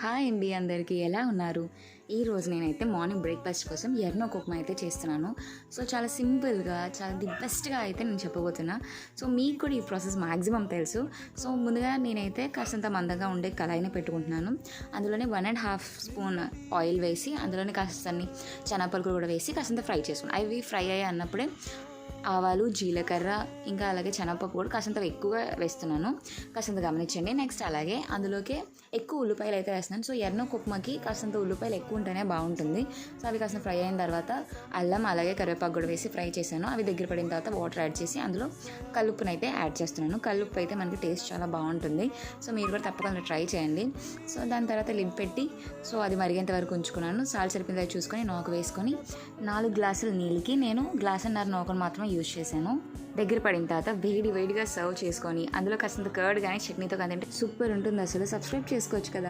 Hi అండి, అందరికీ ఎలా ఉన్నారు? ఈరోజు నేనైతే మార్నింగ్ బ్రేక్ఫాస్ట్ కోసం ఎర్నో ఉప్మా అయితే చేస్తున్నాను. సో చాలా సింపుల్గా, చాలా ది బెస్ట్గా అయితే నేను చెప్పబోతున్నా. సో మీకు కూడా ఈ ప్రాసెస్ మ్యాక్సిమం తెలుసు. సో ముందుగా నేనైతే కాస్తంత మందంగా ఉండే కళాయిని పెట్టుకుంటున్నాను. అందులోనే 1.5 స్పూన్ ఆయిల్ వేసి, అందులోనే కాస్తన్ని శనగపలుకులు కూడా వేసి కాస్తంత ఫ్రై చేసుకున్నాను. అవి ఫ్రై అయ్యి అన్నప్పుడే ఆవాలు, జీలకర్ర, ఇంకా అలాగే శనగపప్పు కూడా కాసంత ఎక్కువగా వేస్తున్నాను. కాసంత గమనించండి. నెక్స్ట్ అలాగే అందులోకి ఎక్కువ ఉల్లిపాయలు అయితే వేస్తున్నాను. సో ఎర్నో ఉప్మాకి కాసంత ఉల్లిపాయలు ఎక్కువ ఉంటేనే బాగుంటుంది. సో అవి కాస్త ఫ్రై అయిన తర్వాత అల్లం అలాగే కరివేపాకు కూడా వేసి ఫ్రై చేశాను. అవి దగ్గర పడిన తర్వాత వాటర్ యాడ్ చేసి అందులో కల్లుప్పును అయితే యాడ్ చేస్తున్నాను. కల్లుప్పు అయితే మనకి టేస్ట్ చాలా బాగుంటుంది. సో మీరు కూడా తప్పకుండా ట్రై చేయండి. సో దాని తర్వాత లిడ్ పెట్టి సో అది మరిగేంత వరకు ఉంచుకున్నాను. సాల్ట్ సరిపోయిందో చూసుకొని నూక వేసుకొని 4 గ్లాసుల నీళ్ళకి నేను గ్లాసున్నర నూకను మాత్రమే యూజ్ చేశాను. దగ్గర పడిన తర్వాత వేడిగా సర్వ్ చేసుకొని అందులో కాస్తంత కర్డ్ కానీ చట్నీతో కానీ తింటే సూపర్ ఉంటుంది. అసలు సబ్స్క్రైబ్ చేసుకోవచ్చు కదా.